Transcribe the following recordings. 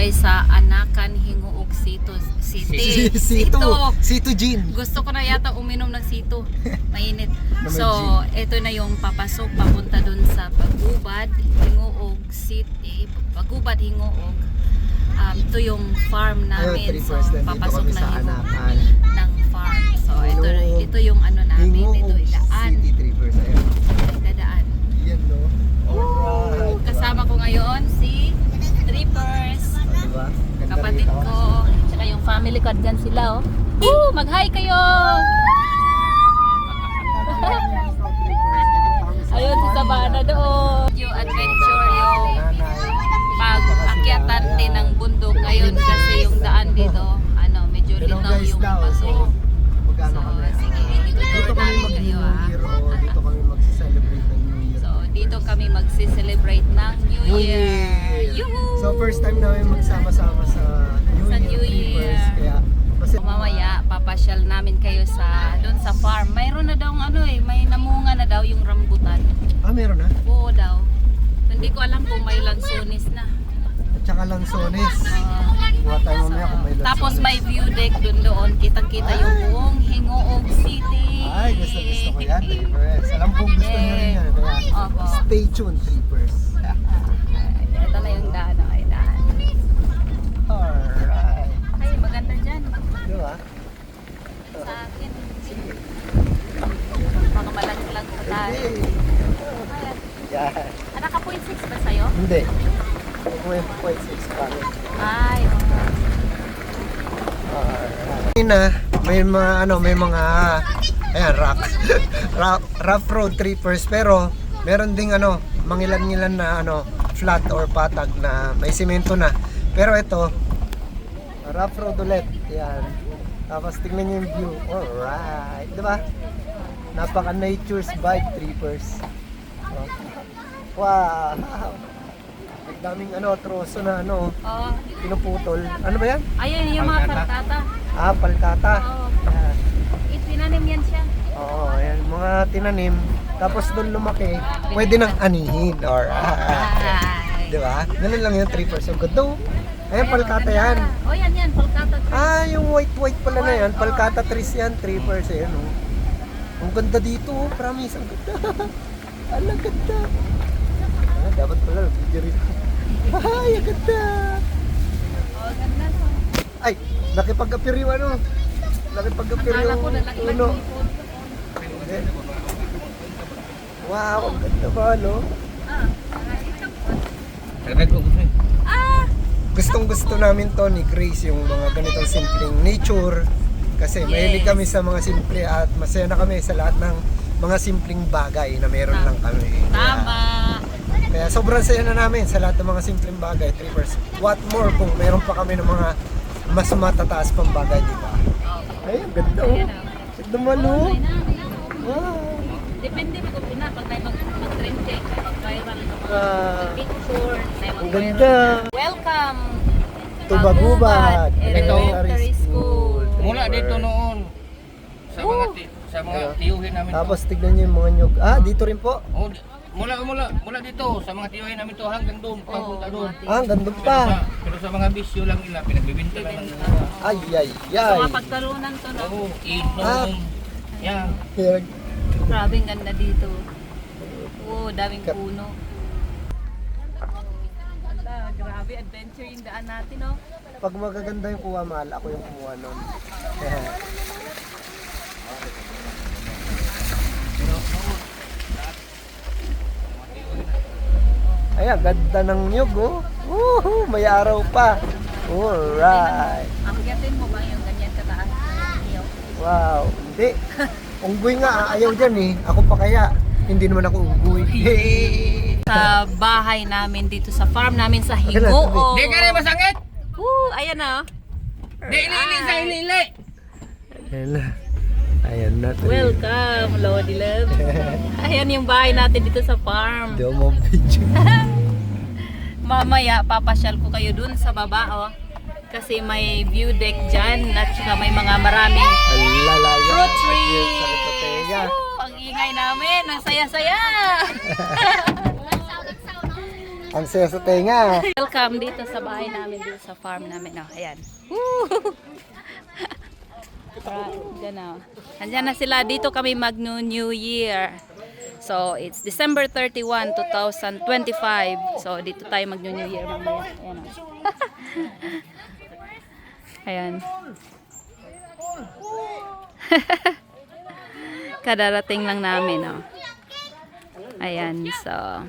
guys sa Anakan, Hinguog City. Sito Gin. Gusto ko na yata uminom ng sito. Mainit. So, ito na yung papasok papunta dun sa Pagubad, Hinguog City. Pagubad, Hinguog. Ito yung farm namin. So, papasok na yung ng farm. So, ito yung ano namin. Ito daan. Dadaan. Yan, no? Alright. Kasama ko ngayon si Trippers. Diba? Kapatid ko. Tsaka yung family ko. Dyan sila, oh. Woo! Mag-hi kayo! Ayun, si Sabana doon. Yung adventure, yung pag-akyatan din ng bundok. Ayun, kasi yung daan dito, medyo litaw yung paso. Magkano kami? Sige, Dito kami kayo, mag-New Year o dito kami mag-celebrate ng New Year. So, dito kami mag-celebrate ng New Year. Yuhu! So, first time namin magsama-sama sa New Year. Kaya, mamaya, papasyal namin kayo doon sa farm. Mayroon na daw may namunga na daw yung rambutan. meron na? Oo daw. Hindi ko alam kung may lansones na. At saka lansones. Kuha tayo mamaya kung may lansones. Tapos may view deck doon. Kitang-kita yung buong Hinguog City. Ay, gusto ko yan, Trippers. Alam kong gusto nyo rin yan. Kaya, stay tuned, Trippers. Ito na yung daan. Ay, daan. Alright. Ay, maganda dyan. Diba? Sa akin, mga malaglag sa tayo. Yan. Naka 0.6 ba sa'yo? Hindi. 0.6 pa. Ay, May mga ayan, rough road trippers, pero meron ding mangilan-ngilan na flat or patag na may semento na. Pero ito, rough road ulit. Yan. Tapos tingnan niyo yung view. Alright, 'di ba? Napaka nature's bike trippers. Wow. Ang daming troso na pinuputol. Ano ba yan? ayun yung mga palkata. Palkata. Oo. Yan. Itinanim yan siya. Oo, ayan, mga tinanim. Tapos doon lumaki, pwede nang anihin. Alright. Di ba? Ganun lang yung 3%. Ang ganda. Ayan, palkata yan. Oh, yan, palkata. Yung white pala na yan. Palkata trees yan, 3%. Ang ganda dito, promise. Ang ganda. Ang ganda. Dapat pala, video rin. Ay, ang ganda. Oh, ganda to. Ay, nakipag-appear yung nakipag-appear yung uno. Wow, ang ganda ba, no? Gustong gusto namin to ni Grace, yung mga ganitong simpleng nature. Kasi mahilig kami sa mga simple at masaya na kami sa lahat ng mga simpleng bagay na meron lang kami. Tama. Kaya sobrang saya na namin sa lahat ng mga simpleng bagay, Trippers. What more kung meron pa kami ng mga mas matataas pang bagay, di ba? Ay, ang ganda, oh. Ganda man, oh. Wow. Depende mo kung pag tayo mag-trend check, mag-viral picture, ang ganda. Welcome to Pagubad Elementary School. Mula dito noon sa mga tiyuhin namin. Tapos tignan niyo yung mga nyug. Dito rin po. Oh, mula dito sa mga tiyuhin namin to hanggang doon, papunta doon. Hanggang doon pa. Pero sa mga bisyo lang nila pinagbibenta lang ng Ay. So mapagtalunan to, no? inom. Yan. Grabe ang ganda dito. Daming puno. Grabe, adventure yung daan natin, no? Pag magaganda yung kuha, mahal, ako yung kumuha nun. Ay, ganda ng nyug, oh. Woohoo, may araw pa. Alright. Akyatin mo ba yung ganyan kataas? Wow, hindi. Unggoy nga, ayaw dyan eh. Ako pa kaya, hindi naman ako unggoy. Sa bahay namin dito sa farm namin sa Hinguog. Di ka rin masangit! Ayan na. Di ilili sa ilili! Ayan na. Welcome, Lodi Love. Ayan yung bahay natin dito sa farm. Hindi mo video. Mamaya, papasyal ko kayo dun sa baba, oh. Kasi may view deck dyan at saka may mga maraming fruit trees. Ang ingay namin, ang saya-saya. Ang saya sa tenga. Welcome dito sa bahay namin, dito sa farm namin. Oh, ayan. Woo! Diyan na. Andyan na sila. Dito kami mag-New Year. So, it's December 31, 2025. So, dito tayo mag-New Year mamaya. Ayan. Oh. Ayan. Kadarating lang namin, oh. Ayan, so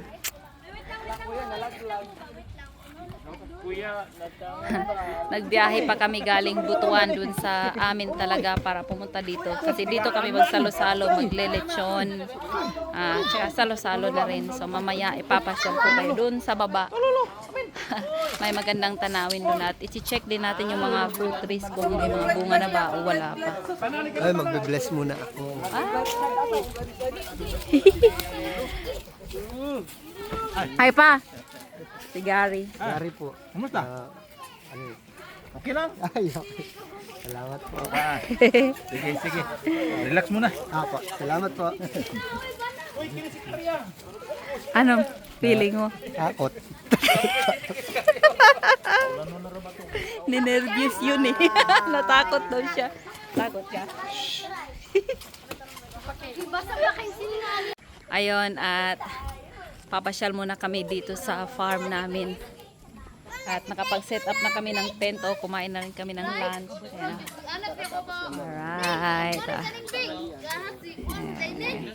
nagbiyahe pa kami galing Butuan dun sa amin talaga para pumunta dito. Kasi dito kami magsalo-salo, maglelechon, tsaka salo-salo na rin. So mamaya ipapasyal ko kayo dun sa baba. May magandang tanawin dun at i-check din natin yung mga fruit trees kung may mga bunga na ba o wala pa. Ay, magbe-bless muna ako. Hi pa! Si Gary. Gary po. Kumusta? Ano? Okay lang. Ay, okay. Salamat po. Sige, sige. Relax muna. Po. Salamat po. Anong feeling mo? Takot. Ninervyos yun eh. Natakot daw siya. Takot ka? Ayun, at papasyal muna kami dito sa farm namin. At nakapag-set up na kami ng tent. O, kumain na rin kami ng lunch. Ayan. Alright.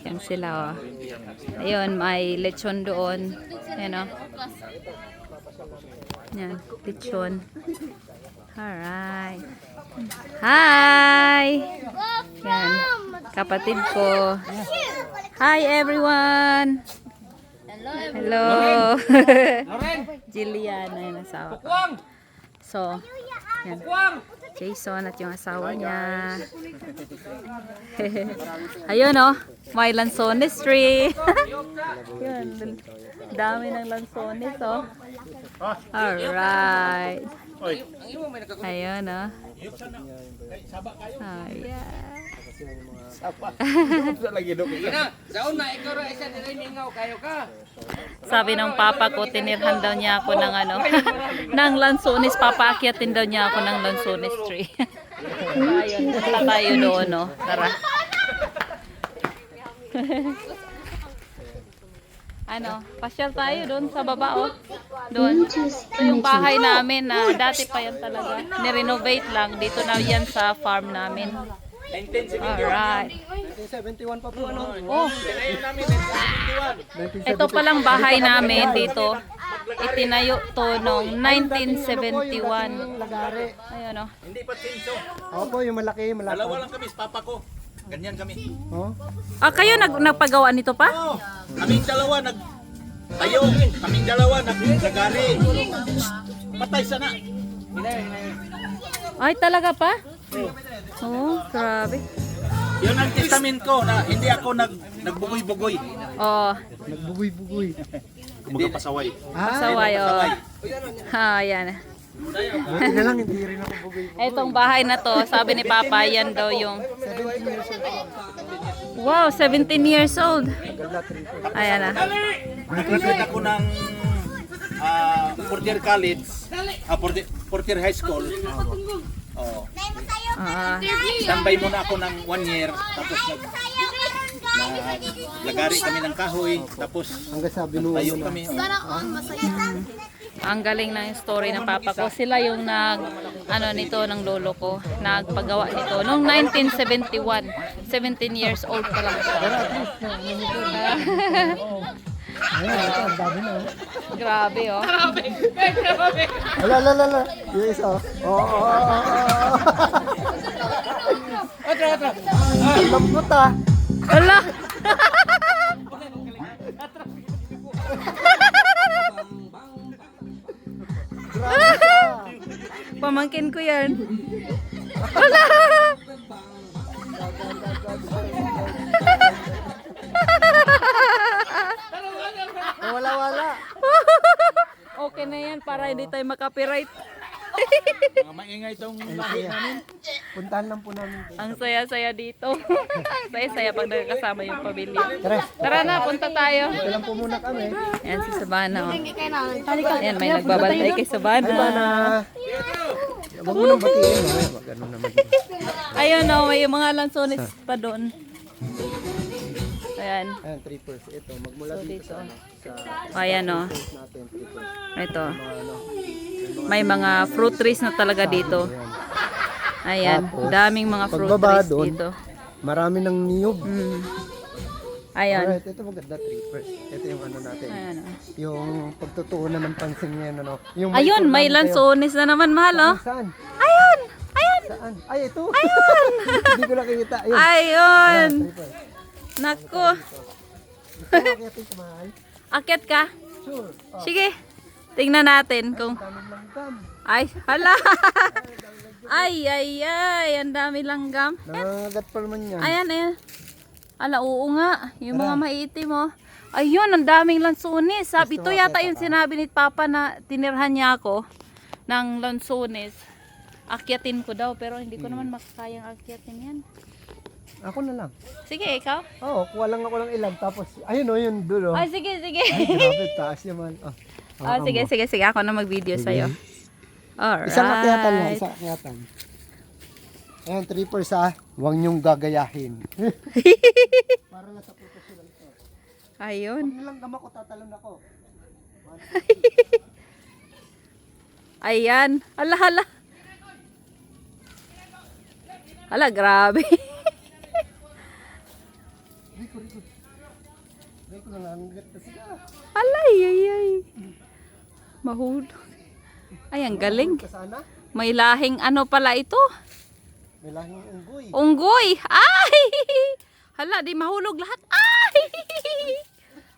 Yan sila. Oh. Ayun, may lechon doon. Ayan o. Yan, lechon. Alright. Hi! Yan, kapatid ko. Hi everyone! Hello! Jillian, ayun ang asawa ko. So, yan. Jason at yung asawa niya. Ayun oh, may lansones tree. Yun, dami ng lansones oh. Alright. Ayun oh. Ayan. Saon na ikaw ra isa dire ningaw kayo ka. Sabi ng papa ko, tinirhan daw niya ako ng ano, ng lansones. Papaakyatin daw niya ako ng lansones tree. Ayun, punta tayo doon, no? Tara. Ano, pasyal tayo doon sa baba, oh. Doon. Ito yung bahay namin na dati pa yan talaga. Nirenovate lang. Dito na yan sa farm namin. Alright. 1971 pa po, ano? Oh. Ito palang bahay namin dito. Itinayo to noong 1971. Lagari. Ayun oh. Hindi pa tinso. Opo, yung malaki, malaki. Dalawa lang kami sa papa ko. Ganyan kami. Oh. Kayo nagpagawa nito pa? Oh, kaming dalawa nagtayo. Kaming dalawa naglagari. Patay sana. Ay, talaga pa? Oh, grabe. Yun ang testament ko na hindi ako nagbugoy-bugoy. Oh, Nagbugoy-bugoy. Kumbaga pasaway. saway oh. Ha, yan. Buti na lang, hindi rin ako bugoy. Itong bahay na to, sabi ni Papa, yan daw yung... Wow, 17 years old. Ayan na. Nag-graduate ako ng Portier College, Portier High School. Oh. Standby muna ako ng 1 year, tapos naglagari kami ng kahoy, tapos Hanggang sa binuo tayo na. kami. Ang galing ng story ng Papa ko. Sila yung nito ng lolo ko, nagpagawa nito noong 1971. 17 years old pa lang siya. Ang dami na. Grabe oh. Ala. Yung isa, oh. Oo. Otra. Lambot ah. Hala! Pamangkin ko yan. Hala! Wala. Okay na yan para hindi tayo makapiright. Mga maingay itong lahi namin. Puntahan lang po namin. Ang saya-saya dito. Ang saya-saya pag nakakasama yung pamilya. Tara, Tara na, punta tayo. dito lang po muna kami. Ayan si Sabana. Oh. Ayan, may nagbabantay kay Ay, Sabana. bana. Huwag mo nang batiin. Wag ano naman. Ayun o, may mga lansones pa doon. Ayan. Ayan, trippers. Ito, magmula dito sa ano. Ayan o. Natin, trippers. Ito. Ano, May mga fruit trees na talaga dito. Ayan. Tapos, Daming mga fruit pagbaba trees doon, dito. marami ng niyog. Ayan. Alright, ito maganda trippers. Ito yung ano natin. Ayan o. Yung pagtutuunan ng pansin niya, ano. Yung Ayun, may tour namin kayo. lansones na naman, mahal o. Saan? Ayun! Ayun! Saan? Ay, ito. Ayun! Hindi ko nakikita. Ayun. Ayun! Trippers. Naku. Gusto mo akitin sa mahal? Akyat ka? Sure. Oh, Sige. Tingnan natin kung... daming langgam. Ay, hala! Ay, ay, ay! Ang dami langgam. Nangangagat pa naman yan. Ayan, ayan. Ala, oo nga. Yung mga maitim, oh. Ayun, ang daming lansones. Ito yata yung sinabi ni Papa na tinirhan niya ako ng lansones. Akyatin ko daw, pero hindi ko naman makakayang akyatin yan. Ako na lang. Sige, ikaw? Oo, kuha lang ako ng ilan. Tapos, ayun o, yun, dulo. Ay, sige, sige. Ay, grabe, taas naman. Oh, Sige, sige, sige. Ako na mag-video sa'yo. Alright. Isang akyatan lang, isang akyatan. Ayan, trippers ha. Huwag niyong gagayahin. Para nasa professional ito. Ayun. Pag nilanggam ako, tatalon ako. Ayan. Hala, hala. Hala, grabe. Riko na lang, na sila. Alay, ay, ay. Mahulog. Ay, ang galing. Kasana, May lahing ano pala ito? may lahing unggoy. Unggoy. Ay! Hala, di mahulog lahat. Ay!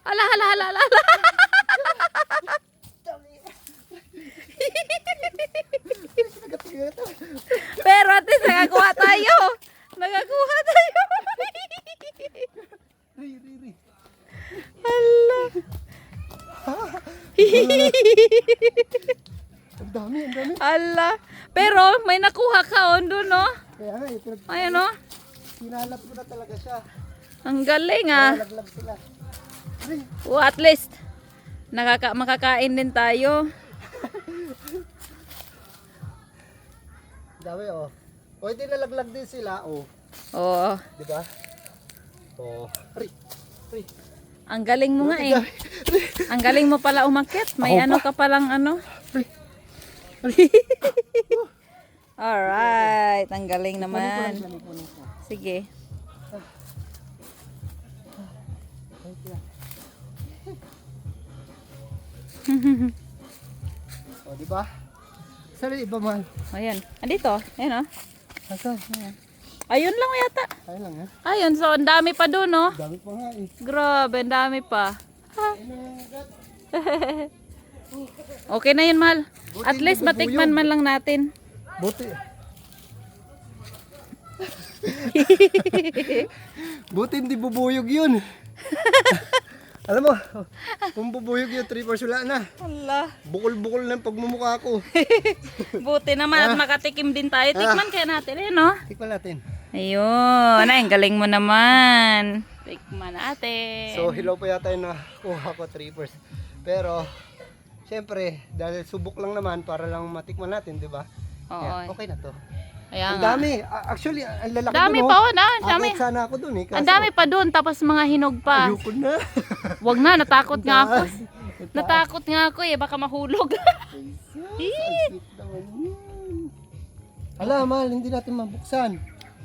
Hala, hala, hala, hala. Pero at least nakakuha tayo. Nakakuha tayo. Riri. Hala. Ang dami, ang dami. Hala. Pero may nakuha ka on doon, no? Kaya nga, ito, Ayan, no? sinalap ko na talaga siya. Ang galing, ah. Laglag sila. Ay, Oh, at least makakain din tayo. dami oh. Pwede nalaglag din sila, oh. Oo. Di ba? Oh. Ari. Ari. Ang galing mo nga eh. Ang galing mo pala umakyat. May Ako ano pa. ka palang ano. Ari. Alright. Ang galing naman. Sige. Oh, di ba? Saan yung iba man? Ayan. Andito. Ayan, oh. Asan? Ayun lang yata. Ayun lang, ha? Ayun. So, ang dami pa doon, oh. Dami pa nga, eh. Grabe, ang dami pa. Okay na yun, mahal. At least matikman man lang natin. Buti. Buti hindi bubuyog yun. Alam mo, kung bubuyog yun, 3 hours wala na. Allah. Bukol-bukol na yung pagmumukha ko. Buti naman at makatikim din tayo. Tikman kaya natin, eh, no? Tikman natin. Ayun. Ay, ang galing mo naman. Tikman natin. So, hilaw pa yata yung nakuha ko, 3 hours. Pero, syempre, dahil subok lang naman para lang matikman natin, di ba? Oo. Kaya, okay na to. Ayan Ang nga. dami. Actually, ang lalaki Dami dun, pa, oh. oh. Dami. Akit sana ako dun, eh. Ang dami pa doon. Tapos mga hinog pa. Ayoko na. Wag na, natakot nga ako. Itaas. Natakot nga ako eh. Baka mahulog. Ang sweet naman yun. Hala, mahal, hindi natin mabuksan.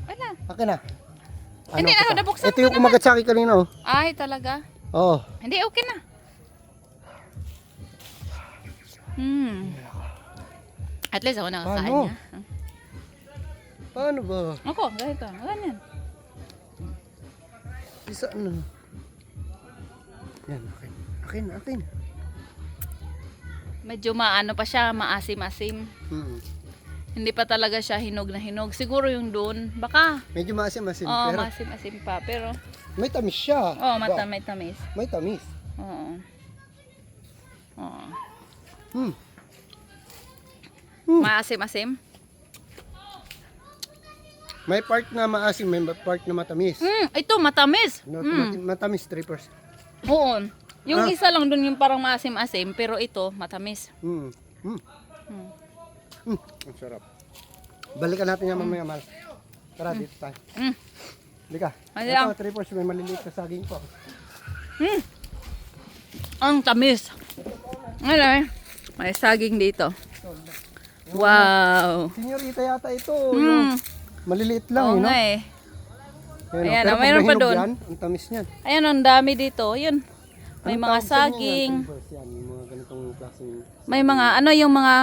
Wala. Akin na. Hindi na, nabuksan Ito yung kumagat sa akin kanina, oh. Ay, talaga. Oo. Hindi, okay na. At least ako nakakain Paano? niya. Paano ba? Ako, ganito. Ganyan. Isa na. Yan, akin. Akin, akin. Medyo maano pa siya, maasim-asim. Hindi pa talaga siya hinog na hinog. Siguro yung doon. Baka. Medyo maasim-asim. Oo, pero maasim-asim pa. Pero, may tamis siya. oo, Diba? matamay-tamis. May tamis. Oo. Oo. Maasim-asim. May part na maasim, may part na matamis. Ito matamis. Matamis 3%. Oo. Yung isa lang dun yung parang maasim-asim, pero ito matamis. Ang sarap. Balikan natin yan mamaya, Mal. Tara, dito tayo. Halika. Ay, Ito, 3%, may maliliit na saging po. Ang tamis. Ano may saging dito. Wow. Senyorita yata ito. Yung maliliit lang, Oo no? nga eh. Ayan, Pero mayroon pag pa doon. mahinog yan, ang tamis niyan. Ayan, ang dami dito. Yun. May Anong mga tawag sa inyo yan? saging. Yan, yung mga ganitong klaseng... May mga, ano yung mga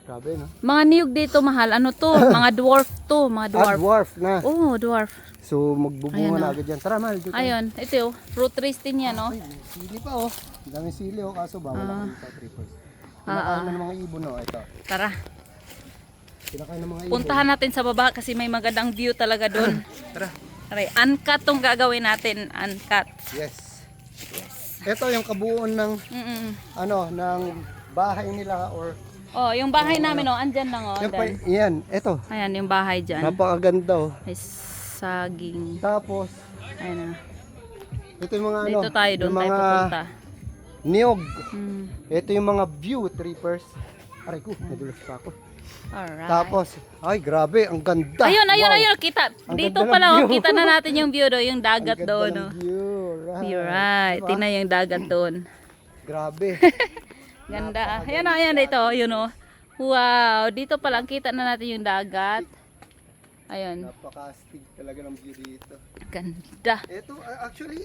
Grabe, no? niyog dito mahal. Ano to? Mga dwarf to. Mga dwarf. Dwarf na. Oo, dwarf. So, magbubunga Ayan, na oh. agad yan. Tara, Mal. Dito. Ayun, ito yung fruit trees din yan, no? Ay, may sili pa, oh. Ang daming sili, oh. Kaso bawal ako sa 3%. Kinakain na ng mga ibon, oh. Ito. Tara. Kinakain ng mga ibon. Puntahan natin sa baba kasi may magandang view talaga doon. Tara. Aray, uncut tong gagawin natin. Uncut. Yes. Ito yung kabuuan ng, ng bahay nila or... Oh, yung bahay namin, oh, andyan lang, oh. Yan, ito. Ayan, yung bahay dyan. Napakaganda, oh. May saging. Tapos, Ayan na. ito yung mga Dito tayo, doon yung tayo mga pupunta. niyog. Mm. Ito yung mga view trippers. Aray ko, nadulas pa ako. Alright. Tapos, ay grabe, ang ganda. Ayun, Wow. ayun, kita. Ang Dito ganda ng pala, oh, view. kita na natin yung view do, yung Ang dagat ganda doon, ng oh. view. You're right. Diba? Tingnan yung dagat doon. Grabe. Ganda. Ayan, oh, ayan dito, oh, yun, oh. Wow, dito pa lang kita na natin yung dagat. Ayun. Napaka-astig talaga ng view dito. Ganda. Ito, actually,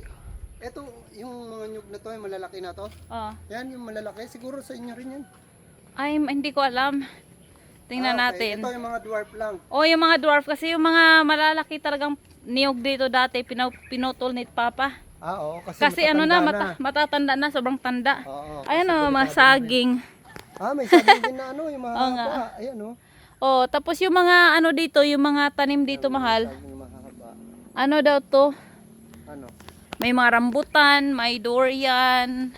ito, yung mga nyug na to, yung malalaki na to. Oh. Yan, yung malalaki. Siguro sa inyo rin yan. Ay, hindi ko alam. Tingnan Okay. natin. Ito yung mga dwarf lang. Oh, yung mga dwarf kasi yung mga malalaki talagang niyog dito dati pinutol ni Papa. Oo, Kasi ano na, matatanda matatanda na, sobrang tanda. Oo, Ayan kasi oh, mga delikado saging. may saging din na ano, yung mga Oo nga. haba. Ayan, oh. Oh, tapos yung mga ano dito, yung mga tanim dito mahal. Saging mahaba. Ano daw to? Ano? May mga rambutan, may durian,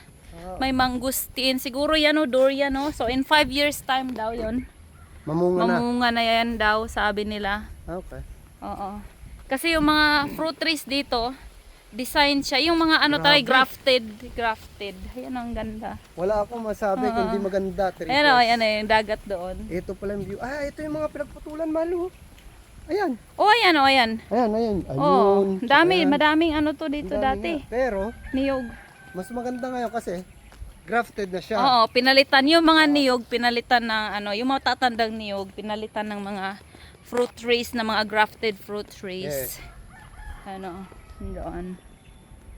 may mangustin. Siguro yan o, durian o. So in 5 years time daw yon. Mamunga na. Mamunga na yan daw, sabi nila. Okay. Oo. Kasi yung mga fruit trees dito, design siya. Yung mga ano tayo, grafted. Ayan ang ganda. Wala akong masabi kundi maganda. Ayan o, ayan o, yung dagat doon. Ito pala yung view. Ito yung mga pinagputulan, Malu. Ayan. Oh, ayan o, ayan. Ayan, ayan. Oh, Ayun. dami, Ayan. madaming ano to dito Ang dami dati. nga. Pero, Niyog. mas maganda ngayon kasi grafted na siya. Oo, pinalitan yung mga niyog, pinalitan ng ano, yung mga tatandang niyog, pinalitan ng mga fruit trees na mga grafted fruit trees. Yes. Ano, doon.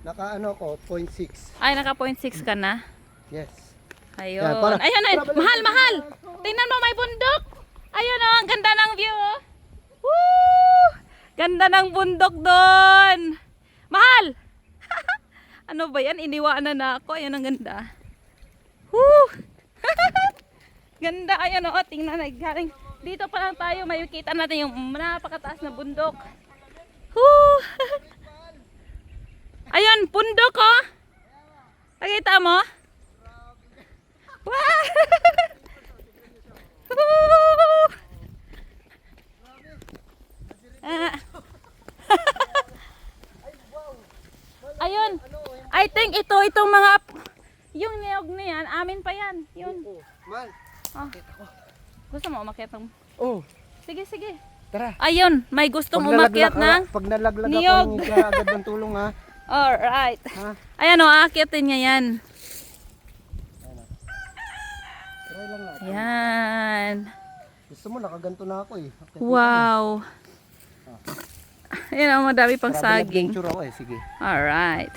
Naka ano ko, 0.6. Ay, naka 0.6 ka na. Yes. Ayun. Yan, para- Ayun, ayun. Mahal, mahal. Tingnan mo, may bundok. Ayun oh, ang ganda ng view. Oh. Woo! Ganda ng bundok doon. Mahal. Ano ba yan? Iniwanan na ako. Ayun, ang ganda. Woo! Ganda. Ayun oh, tingnan na. Galing. Dito pa lang tayo, may kita natin yung napakataas na bundok. Woo! Ayun, bundok oh. Nakita mo? Wow! Woo! Ah. Ayun. I think itong mga yung niyog na yan, amin pa yan. Yun. Mal. Oh. Gusto mo umakyat ng... Oh, Sige, sige. tara. Ayun, may gustong umakyat ng... Pag nalaglag niyog. ako, hindi ka agad ng tulong ha. Alright. Ha? Ayan o, aakyatin niya yan. Try lang natin. Yan. Gusto mo, nakaganto na ako eh. Wow. Ayan o, madami pang saging. Adventure ako eh, sige. Alright.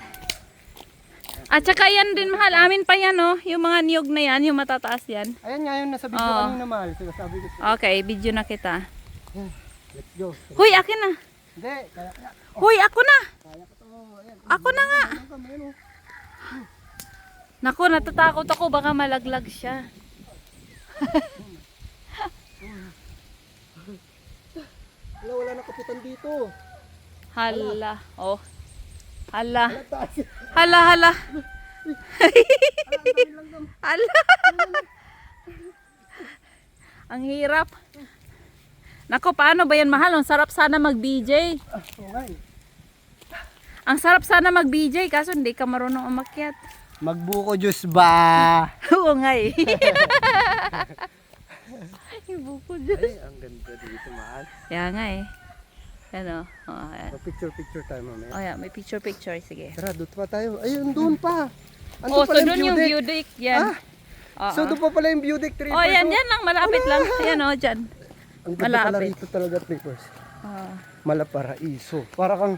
At saka yan din mahal, amin pa yan oh. Yung mga niyog na yan, yung matataas yan. Ayan nga yun, nasa video Oo. kanina Mal. Sabi ko, Okay, video na kita. let's go. Huy, akin na. Hindi, kaya Huy, ako na. kaya ko to. Ayan. Ako na nga. Ayan kami, ano. Naku, natatakot ako, baka malaglag siya. Wala na kapitan dito. Hala. Oh. Hala. Taas. Hala, hala. Hala. Ang hirap. Nako, paano ba yan, mahal? Ang sarap sana mag-BJ. Okay. Ang sarap sana mag-BJ, kaso hindi ka marunong umakyat. Magbuko juice ba? Oo nga eh. Ibuko dyan. Ay, ang ganda dito, mahal. Kaya nga eh. Ano? Oh, ayan. Picture tayo mamaya. Oh, yeah, may picture. Sige. Tara, doon pa tayo. Ayun, doon pa. Oh, so doon yung view deck. Yan. Ah? So doon pa pala yung view deck, Trippers. Oh, yan lang. Malapit lang. Ayan o, dyan. Ang ganda pala Malapit. rito talaga, Trippers. Oh. Malaparaiso. Para kang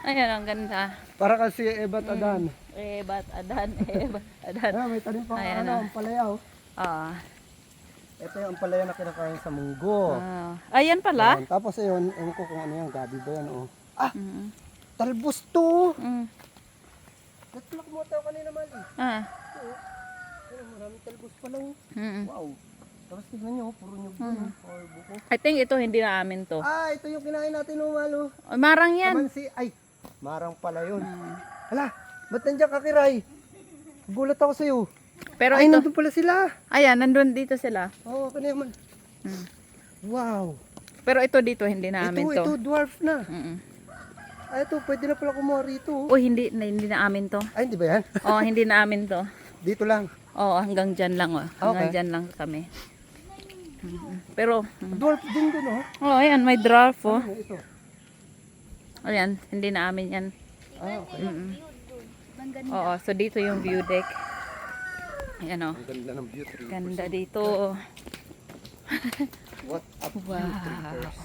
Ayan, ang ganda. si Ebat Adan. Ebat Adan. Ah, may tanim pang Ayan, ang palaya, oh. Ah. Ito yung palaya na kinakain sa munggo. Ayan pala. Ayan. Tapos ayun, ewan ko kung ano yan, gabi ba yan, oh. Ah, Mm. talbos to. Mm. Nagplak mo tayo kanina, Mali. Ah. Ayun, maraming talbos pala, oh. Mm. Wow. Tapos tignan nyo, puro nyug dun, or buko. I think ito hindi na amin to. Ah, ito yung kinain natin, oh, Malo. Oh, marang yan. Kamansi, ay, marang pala yun. Hala, ba't nandiyan ka, Kiray? Gulat ako sa'yo. Pero Ay, ito, nandun pala sila. ayan, nandun dito sila. Oo, kanina man. Mm. Wow. Pero ito dito, hindi na amin to. Ito, dwarf na. Mm-mm. Ay, ito, pwede na pala kumuha rito. Oh, hindi na amin to. Ay, hindi ba yan? Oh, hindi na amin to. Dito lang. Oh, hanggang dyan lang oh. Hanggang Okay. dyan lang kami. Pero, Dwarf din dun, oh. oh, ayan, may draft oh. Ano ito? Ayan, hindi na amin yan. Ah, okay. Mm-mm. Oo, so dito yung view deck. Ayan oh. Ang ganda ng view tree. Ganda dito. What a view trippers.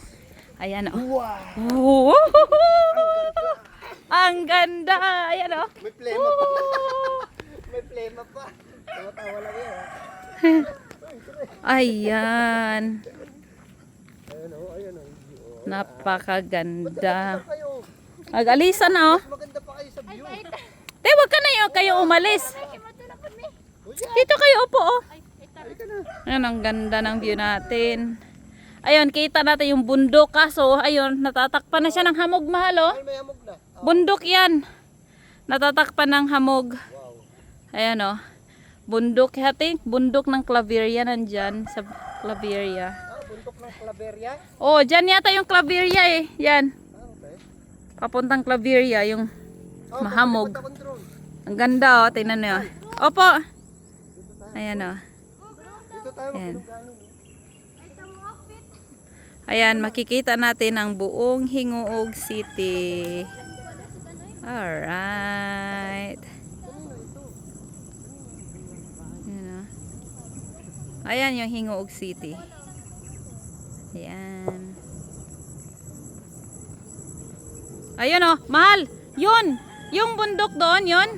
Ayan oh. Wow. Wow! Ang ganda! Ayan oh. May plema pa. May plema pa. Tawa-tawa lang yan, Ayan. Ayun, oh, ayun, oh. Napakaganda. Kayo, Mag-alisan na oh. maganda pa kayo sa view. Te, wag ka na yun, kayo umalis. Dito kayo upo oh. Halika na. Ayan, ang ganda ng view natin. Ayun, kita natin yung bundok. Kaso, ayun, natatakpan na siya ng hamog, mahal oh. Ay, may hamog na. Bundok yan. Natatakpan ng hamog. Wow. Ayan oh. Bundok, I think, bundok ng Claveria nandyan sa Claveria. Ah, bundok ng Claveria. Oh, dyan yata yung Claveria eh. Yan. Ah, okay. Papuntang Claveria, yung Oh, mahamog. pagkalipat akong drone. Ang ganda oh, tingnan niyo. Opo. Ayan oh. Dito tayo Ayan. magpilugano. Ayan, makikita natin ang buong Hingoog City. Alright. Ayan oh. Ayan yung Hingoog City. Ayan. Ayan oh, mahal. Yun. Yung bundok doon, yun.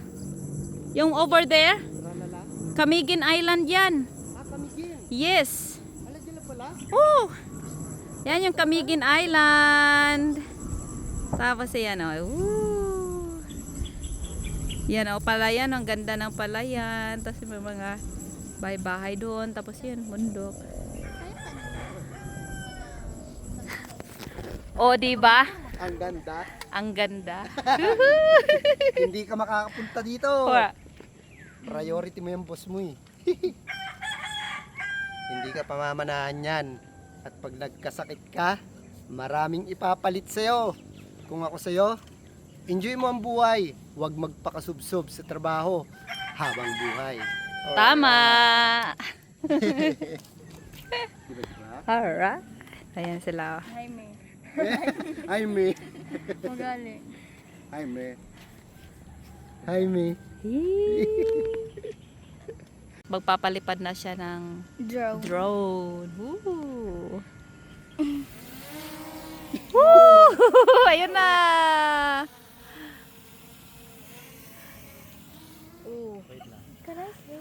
Yung over there. Ralala. Camiguin Island yan. Ah, Camiguin. Yes. Alam dyan pala. Oh. Yan yung Camiguin Island. Tapos yan oh. Woo. Yan oh, palayan. Ang ganda ng palayan. Tapos may mga bahay-bahay doon. Tapos yan, bundok. Oh, diba? Ang ganda. Ang ganda. Hindi ka makakapunta dito. Wa. Priority mo yung boss mo eh. Hindi ka pamamanahan yan. At pag nagkasakit ka, maraming ipapalit sa'yo. Kung ako sa'yo, enjoy mo ang buhay. Huwag magpakasubsob sa trabaho habang buhay. Tama. Diba? Alright. Ayan sila. Hi, me. Magali. Hi, me. Hi, me. Magpapalipad na siya ng Drone. drone. Woo! Woo! Ayun na! Oo. Karasi.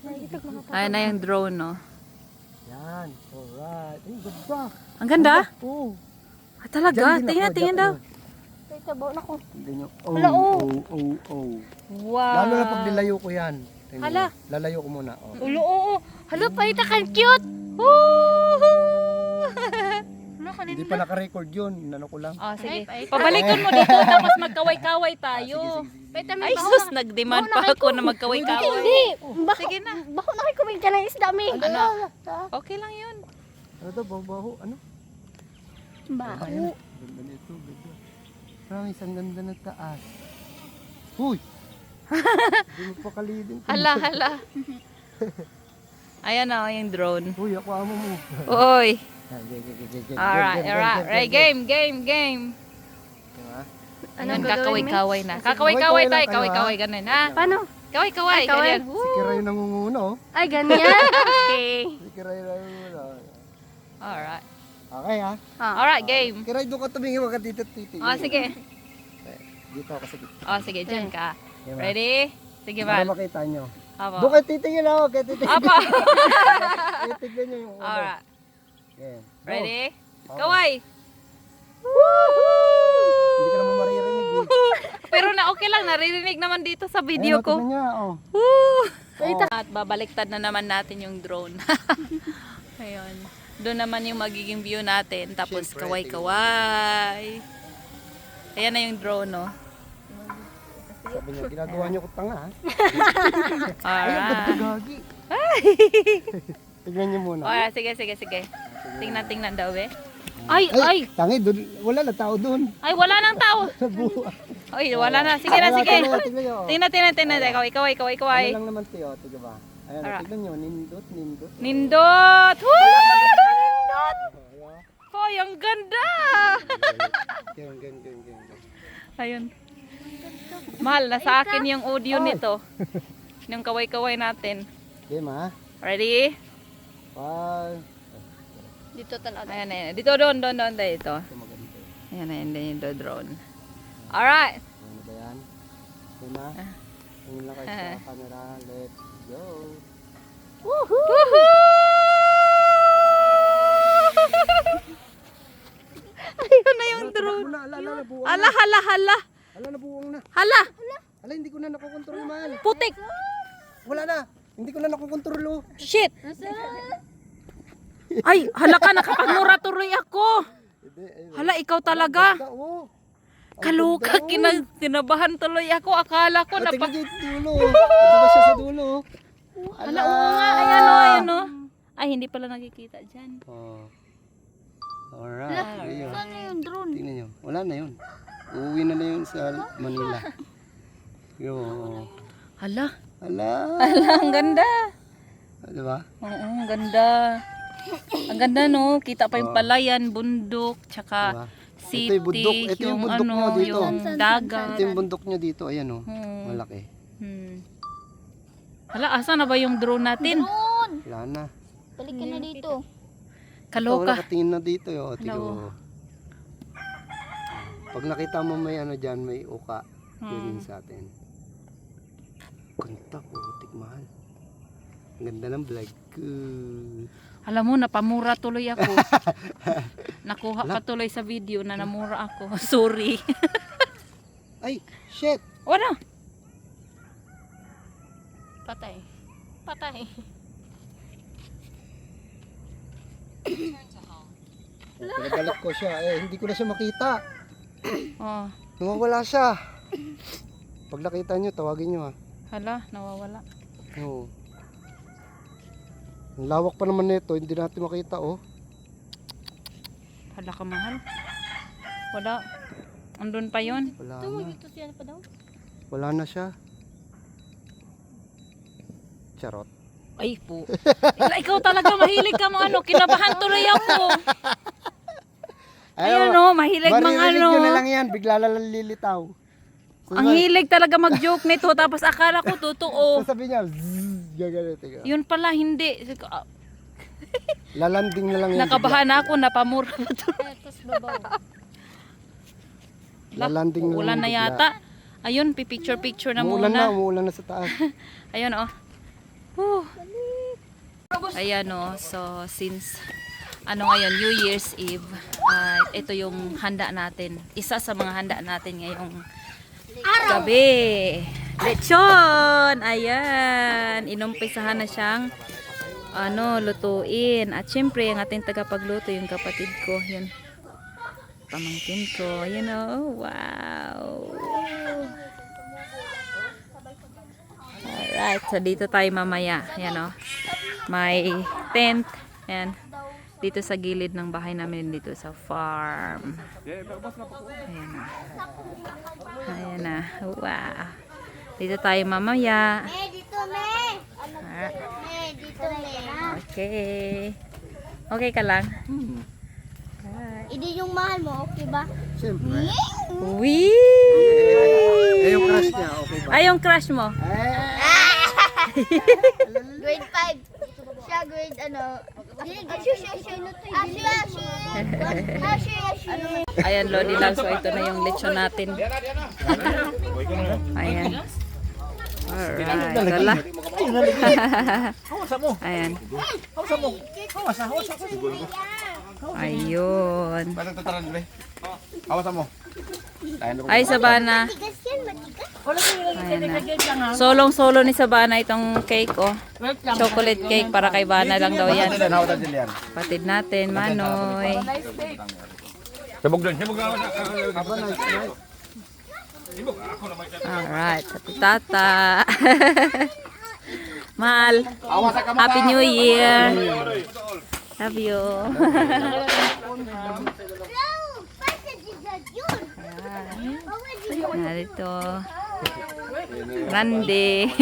Nakikita mga Ayun na yung drone, no? Yan. Alright. Ay, ganda. Ang ganda! Oh. Ah, talaga? Diyan din Tingnan, ako, tingnan diyan daw. Tay tabo na ko. Tingnan nyo. Hala, oh. Oh. Wow! Lalo na pag nilayo ko yan. Tingnan Hala. nyo. Lalayo ko muna. Oh. Ulo, oo. Hala, paita kan cute. Woo! Hala, kanina Hindi pa naka-record yun. Inano ko lang. Oh, sige. Pabalikan mo dito tapos magkaway-kaway tayo. Ay, sus, nag-demand pa ako na magkaway-kaway. Hindi. Bako, Sige na. Bako na kayo kumain ka ng isda, mi. Ano? Okay lang yun. Ano to? Baho-baho? Ano? Bako. Ganda nito. Ganda. Promise, ang ganda ng taas. Huy! Hindi mo pa kalidin. Hala. Ayan na yung drone. Huy, ako amo mo. Uy. Game. Alright. Game. Diba? Anong kakaway-kaway na? Kakaway-kaway tayo. Kaway-kaway ganun, ha? Paano? Kaway-kaway. Ay, kaway. Ganyan. Si Kiray nangunguna, oh. Ay, ganyan. Okay. Si Kiray nangunguna. Alright. Okay, ha? Alright, game. Kiray, doon ka tumingin, wag ka dito titingin. Oh, sige. Dito ako sa gitna. Oh, sige, dyan ka. Diba? Ready? Sige, Para Val. makita nyo. Apo. Doon kayo titingin ako, kaya titingin. Apo. Titignan nyo yung ulo. Alright. Okay. Go. Ready? Okay. Kaway. Hindi ka naman maririnig, eh. Pero na okay lang, naririnig naman dito sa video Ayun, ko. tingnan niya, oh. At babaliktad na naman natin yung drone. Ayun. Doon naman yung magiging view natin. Tapos Siyempre, kaway-kaway. Ayan na yung drone, no? Sabi niya, ginagawa niyo ko tanga, ha? Alright. Gagi. Tignan niyo muna. Alright, sige. Tingnan daw, eh. Ay! Tangi, dun, wala na tao doon. Ay, wala nang tao. Ay, wala na. Sige na, sige. Tignan niyo, oh. Tingnan. Kaway. Ano lang naman tiyo, tiga ba? Ayan, Alright. tignan niyo, nindot. Nindot! Woo! Nindot! Ayan. Hoy, ang ganda! Gan. Ayun. Mahal, nasa akin yung audio nito. Yung kaway-kaway natin. Game, ha? Ready? 1. Dito talaga. Ayan. Dito, doon. Dito. Maganda. Ayan, yung drone. Alright. Ano ba yan? Okay na? Tingin lang kayo sa camera. Let's go. Ayun na yung drone. Ala, buwang Ala, hala. Ala, nabuwang na. Hala, Ala, hindi ko na nakokontrol, mahal. putik. Wala na. Hindi ko na nakokontrol, oh. Shit. Ay, hala ka, nakapagmura tuloy ako. Hindi, ayun. Hala, ikaw talaga. Ganda, oh. Kaloka, kinabahan tuloy ako. Akala ko na Tingnan niyo yung dulo. Tingnan siya sa dulo. Hala, oo nga. Ayan o. Ay, hindi pala nakikita dyan. Oh. Alright. Ayun. Ano yung drone? Tingnan niyo. Wala na yun. Uuwi na yun sa Manila. Yo. Hala. Ala. Hala, ang ganda. Diba? Oo, ang ganda. Ang ganda, no? Kita pa yung palayan, bundok, tsaka Diba? city, Ito yung bundok. Ito yung bundok nyo dito. yung dagat. Ito yung bundok nyo dito. Ayan, oh. Malaki. Hala, asa na ba yung drone natin? Drone! Wala na. Balik ka na dito. Kaloka. Nakatingin na dito. Oh. Tigo. Hello. Pag nakita mo may ano dyan, may uka. Yan sa atin. Ganda po, tikmahal. Ang ganda ng vlog ko. Alam mo, napamura tuloy ako. Nakuha pa tuloy sa video na namura ako. Sorry. Ay, shit! Wala. Patay. Pinabalik ko siya. Hindi ko na siya makita. Oh, Nawawala siya. Pag nakita nyo, tawagin nyo, ha. hala, nawawala. Oo. Ang lawak pa naman nito, hindi natin makita, oh. Hala ka, mahal. Wala. Andun pa yon. Wala Ito, na. dito siya pa daw. Wala na siya. Charot. Ay po. Ikaw talaga mahilig ka mga ano. Kinabahan tuloy ako. Ayun o, mahilig mga Maririnig ano. nyo na lang yan, bigla lalilitaw. Ang hilig talaga mag-joke nito. Tapos akala ko totoo. Sasabihin niya, zzz, gaganito ka. Yun pala hindi. Lalanding na lang yan. Nakabahan ako. Napamura pa tuloy. Tapos babaw. Lalanding na Ulan lang na bigla. yata. Ayun, pipicture-picture na Umuulan muna. na sa taas. Ayun o. Whew. Ayan o. So, since ano ngayon, New Year's Eve, ito yung handa natin. Isa sa mga handa natin ngayong gabi. Lechon! Ayan. Inumpisahan na siyang lutuin. At syempre, ang ating tagapagluto, yung kapatid ko. Yun. pamangkin ko. You know, wow. Alright, so dito tayo mamaya. Yan o. May tent. Yan. Dito sa gilid ng bahay namin, dito sa farm. Ayan na. Ayan na. Wow. Dito tayo mamaya. Dito, me. Dito, me. Okay. Okay ka lang? Hindi yung mahal mo, okay ba? Siyempre. Wee! Eh, yung crush niya, okay ba? Ay, yung crush mo. Grade 5. Siya grade ano? Ayan, Lodi lang. So, ito na yung lechon natin. Ayan. Alright. Wala. Hawasa mo. Ayan. Hawasa mo. Hawasa mo. Ayun. Parang tataran bre. Hawasa mo. Ay, Sabana. Matigas yan, matigas. Ayan na. Solong-solo ni Sabana itong cake, oh. Chocolate cake para kay Bana lang daw yan. Hawasa din yan. Patid natin, Manoy. Sabog doon. Sabog na. Alright, sa tata. Mahal. Happy New Year. Love you. Narito. Randy.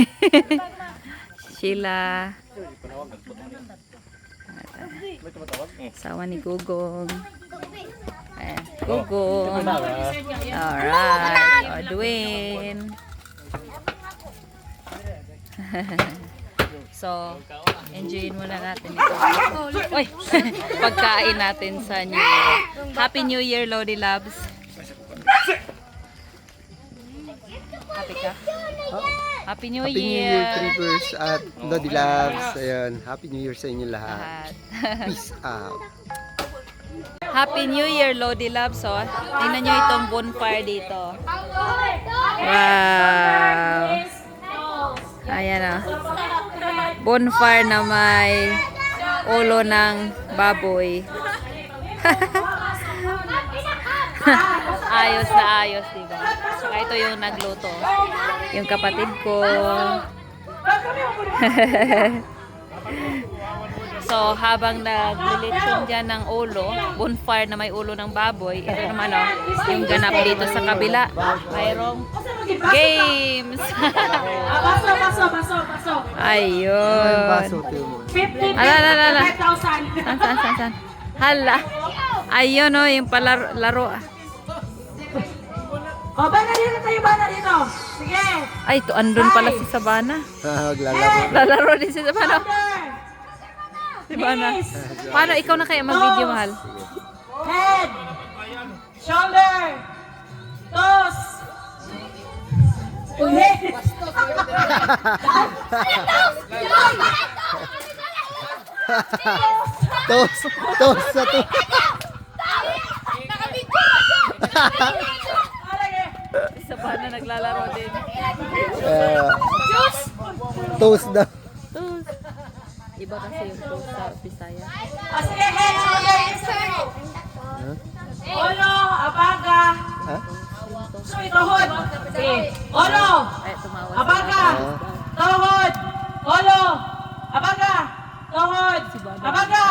Sheila. Sawa ni Gugong. Ayan, Gugong. Alright. O, Dwayne. So, enjoyin muna natin ito. Uy! Pagkain natin sa New Year. Happy New Year, Lodi Loves. Happy ka? Happy New Happy New Year. Year, Trippers at Lodi Loves. Ayun, Happy New Year sa inyo lahat. Peace out. Happy New Year, Lodi Loves. So, tingnan nyo itong bonfire dito. Wow! Ayan o. Bonfire na may ulo ng baboy. Ayos na ayos, diba? Saka ito yung nagluto. Yung kapatid ko. So, habang naglilitsyon dyan ng ulo, bonfire na may ulo ng baboy, ito naman o, yung ganap dito sa kabila. Mayroong games. Ayun. Baso, tiyo mo. Ala. San. Hala. Ayun o, yung palaro. O, bana dito tayo, bana dito. Sige. Ay, ito, andun pala si Sabana. Maglalaro. Lalaro din si Sabana. Si Sabana. Paano, ikaw na kaya mag-video, mahal? Head. Shoulder. Toes. Ulit. Tos sa to. Si Sabana naglalaro din. Toast daw. Tus. Iba kasi yung toast sa Bisaya. O, sige, head, shoulder, insert. Olo, abaga. Ha? Tuhod. Sige. Olo, Ay, tumawa. abaga. Tuhod. Olo, abaga. Tuhod. Abaga.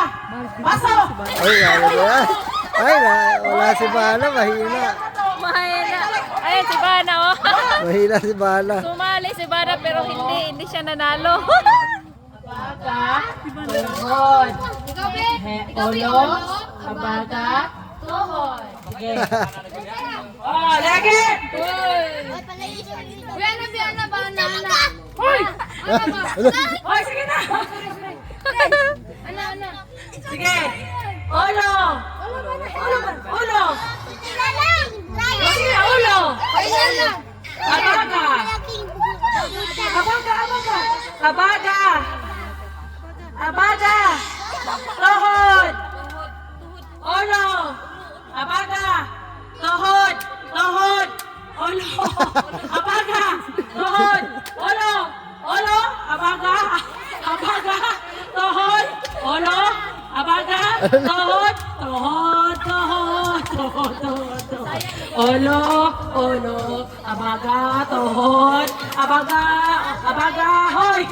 Baso. Ay, wala si Bala, mahina. Mahina. Ayun, si Bana, oh. Mahina si Bala. Sumali si Bana pero hindi siya nanalo. Abaga. Tuhod. Olo, abaga. Tuhod. Sige. Oh, lagi. Hoy, sige na. Sige. Olo. Olo. Sige, olo. Abaga. Abaga. Abaga. Tuhod. Olo. Abaga. Tuhod. Olo. Abaga. Tuhod. Olo. Abaga. Tuhod. Olo. Abaga. Tuhod. tuhod, tuhod, tuhod. Olo, olo, abaga, tuhod, abaga, abaga, hoy!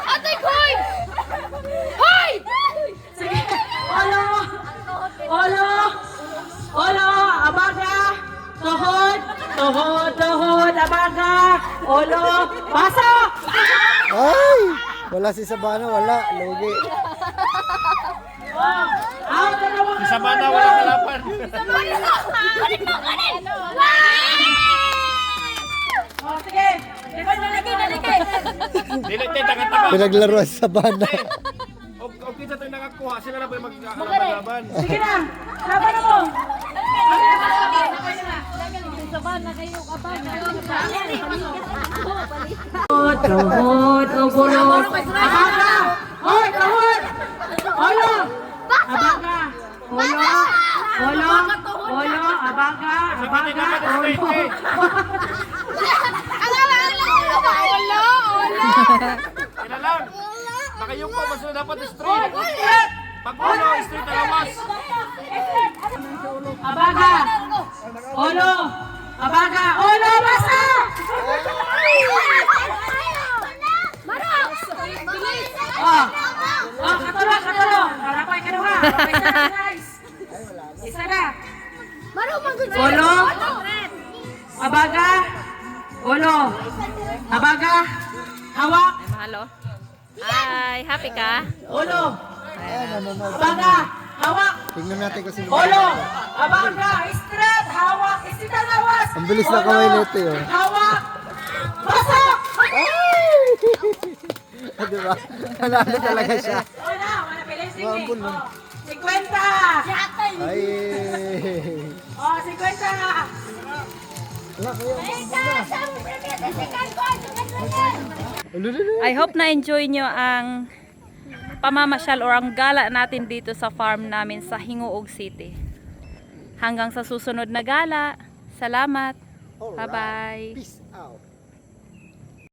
Ate Koy! Hoy! Sige, olo, olo, olo, abaga, tuhod, tuhod, tuhod, abaga, olo, pasok! Ay! Wala si Sabana, wala. Lugi. Out na naman Sa mana wala kalaban. Oh, sige. Daligay. Dili tay taga-taga. Pinaglaruan sa Sabana. Og kita tayo nakakuha sila na ba magkakalaban. Sige na. Laban na mo. Tuhod, ubulot. Abaga. Hoy, tuhod. Olo. Abaga. Olo. Olo. Olo. Abaga. Abaga. Olo. Ina lang. Nakayuko mas dapat straight. Pag ulo straight na lawas. Abaga. Olo. Abaga. Olo. Basta. Oh. Oh, katulong, katulong. Harapay ka naman. Harapay ka na, guys. Isa na. Olo. Abaga. Olo. Abaga. Hawak. Ay, mahalo. Hi, happy ka? Olo. Abaga. Hawak. Tingnan natin kung sino. Olo. Abaga. Straight. Hawak. Isita lawas. Ang bilis na kamay nito eh. Hawak. Pasok. Diba? Nanalo talaga siya. Wala. Wala pala. Sige. Mambul mo. 50. Ay! Oh, 50. Wala kayo. I hope na-enjoy nyo ang pamamasyal or ang gala natin dito sa farm namin sa Hingoog City. Hanggang sa susunod na gala. Salamat. Bye-bye. Peace out.